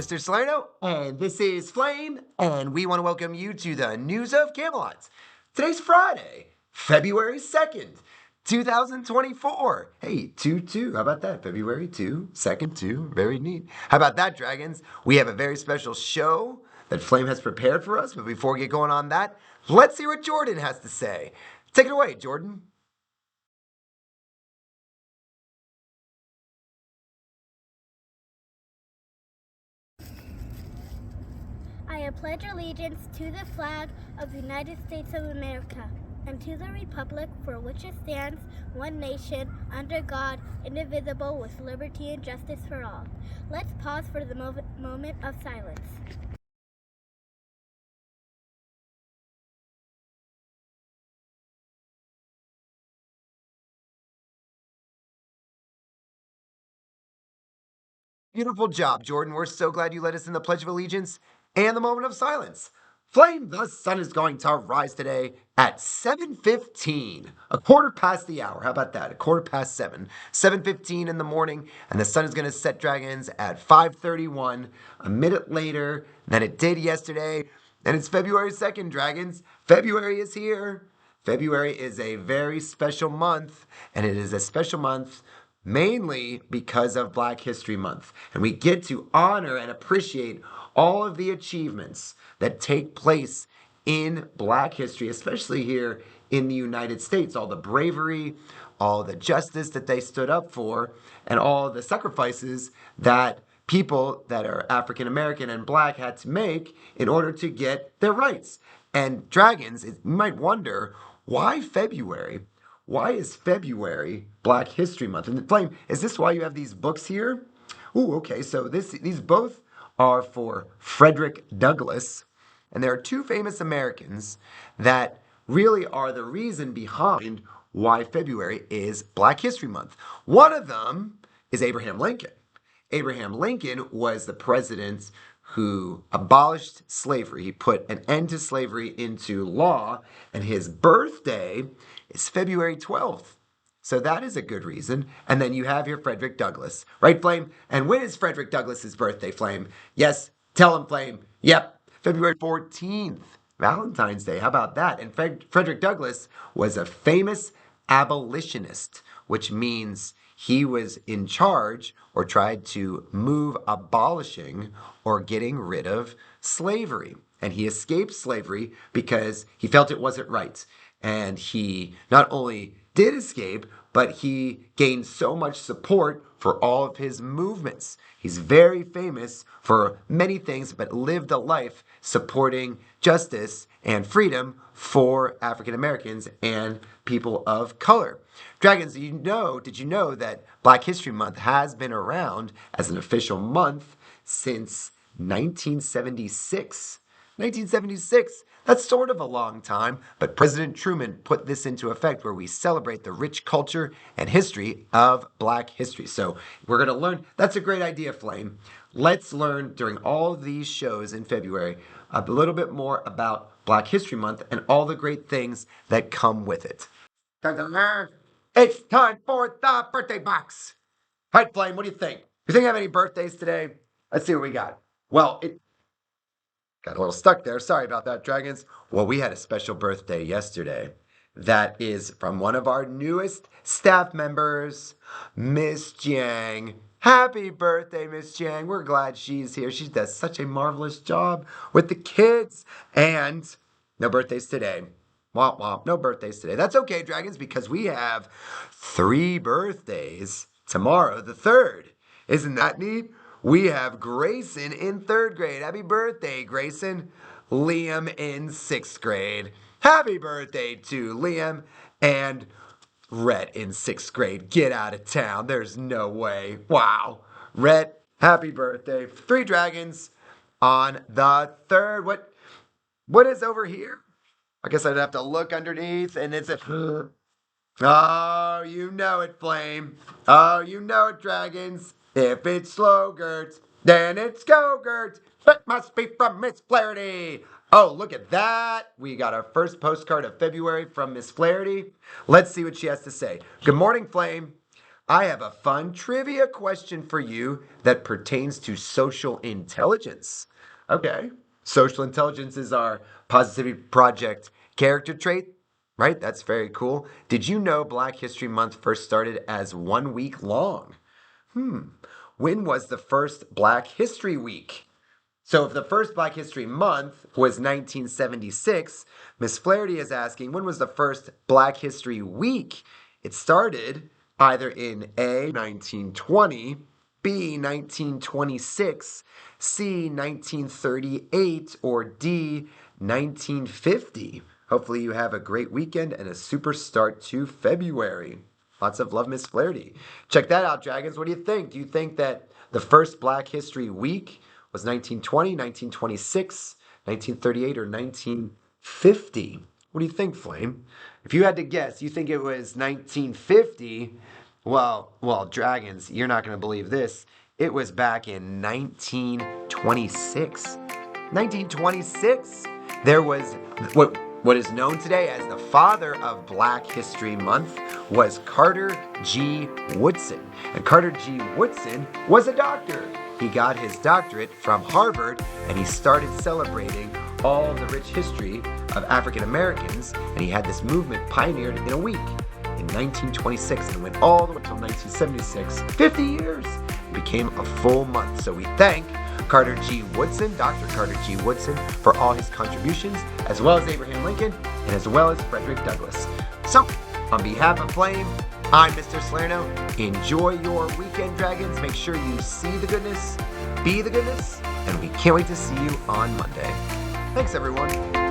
Mr. Salerno, and this is Flame, and we want to welcome you to the News of Camelot. Today's Friday, February 2nd, 2024. Hey, 2-2, how about that? February 2, 2nd 2, very neat. How about that, Dragons? We have a very special show that Flame has prepared for us, but before we get going on that, let's hear what Jordan has to say. Take it away, Jordan. I pledge allegiance to the flag of the United States of America and to the republic for which it stands, one nation, under God, indivisible, with liberty and justice for all. Let's pause for the moment of silence. Beautiful job, Jordan. We're so glad you led us in the Pledge of Allegiance and the moment of silence. Flame, the sun is going to rise today at 7:15, a quarter past the hour. How about that? A quarter past 7. 7:15 in the morning, and the sun is going to set, Dragons, at 5:31, a minute later than it did yesterday. And it's February 2nd, Dragons. February is here. February is a very special month, and it is a special month mainly because of Black History Month. And we get to honor and appreciate all of the achievements that take place in Black history, especially here in the United States. All the bravery, all the justice that they stood up for, and all the sacrifices that people that are African American and Black had to make in order to get their rights. And Dragons, you might wonder, why February? Why is February Black History Month? And Flame, is this why you have these books here? Ooh, okay, so these both are for Frederick Douglass. And there are two famous Americans that really are the reason behind why February is Black History Month. One of them is Abraham Lincoln. Abraham Lincoln was the president who abolished slavery. He put an end to slavery into law, and his birthday is February 12th. So that is a good reason. And then you have here Frederick Douglass, right, Flame? And when is Frederick Douglass's birthday, Flame? Yes, tell him, Flame. Yep, February 14th, Valentine's Day. How about that? And Frederick Douglass was a famous abolitionist, which means he was in charge or tried to move abolishing or getting rid of slavery. And he escaped slavery because he felt it wasn't right. And he not only did escape, but he gained so much support for all of his movements. He's very famous for many things, but lived a life supporting justice and freedom for African Americans and people of color. Dragons, did you know that Black History Month has been around as an official month since 1976? 1976. That's sort of a long time, but President Truman put this into effect where we celebrate the rich culture and history of Black history. So we're going to learn. That's a great idea, Flame. Let's learn during all of these shows in February a little bit more about Black History Month and all the great things that come with it. It's time for the birthday box. All right, Flame, what do you think? You think I have any birthdays today? Let's see what we got. Well, it got a little stuck there. Sorry about that, Dragons. Well, we had a special birthday yesterday. That is from one of our newest staff members, Miss Jiang. Happy birthday, Miss Jiang. We're glad she's here. She does such a marvelous job with the kids. And no birthdays today. Womp womp. No birthdays today. That's okay, Dragons, because we have 3 birthdays tomorrow, the 3rd. Isn't that neat? We have Grayson in 3rd grade. Happy birthday, Grayson. Liam in 6th grade. Happy birthday to Liam. And Rhett in 6th grade. Get out of town. There's no way. Wow. Rhett, happy birthday. 3 Dragons on the 3rd. What is over here? I guess I'd have to look underneath, and it's a... Oh, you know it, Flame. Oh, you know it, Dragons. If it's Slogert, then it's Go-Gurt. It must be from Miss Flaherty. Oh, look at that. We got our first postcard of February from Miss Flaherty. Let's see what she has to say. Good morning, Flame. I have a fun trivia question for you that pertains to social intelligence. Okay. Social intelligence is our Positivity Project character trait, right? That's very cool. Did you know Black History Month first started as 1 week long? When was the first Black History Week? So if the first Black History Month was 1976, Miss Flaherty is asking, when was the first Black History Week? It started either in A, 1920, B, 1926, C, 1938, or D, 1950. Hopefully you have a great weekend and a super start to February. Lots of love, Miss Flaherty. Check that out, Dragons. What do you think? Do you think that the first Black History Week was 1920, 1926, 1938, or 1950? What do you think, Flame? If you had to guess, you think it was 1950? Well, Dragons, you're not going to believe this. It was back in 1926. 1926, there was what is known today as the father of Black History Month was Carter G. Woodson. And Carter G. Woodson was a doctor. He got his doctorate from Harvard and he started celebrating all the rich history of African Americans, and he had this movement pioneered in a week in 1926 and went all the way until 1976. 50 years! It became a full month. So we thank Carter G. Woodson, Dr. Carter G. Woodson, for all his contributions, as well as Abraham Lincoln, and as well as Frederick Douglass. So, on behalf of Flame, I'm Mr. Salerno. Enjoy your weekend, Dragons. Make sure you see the goodness, be the goodness, and we can't wait to see you on Monday. Thanks, everyone.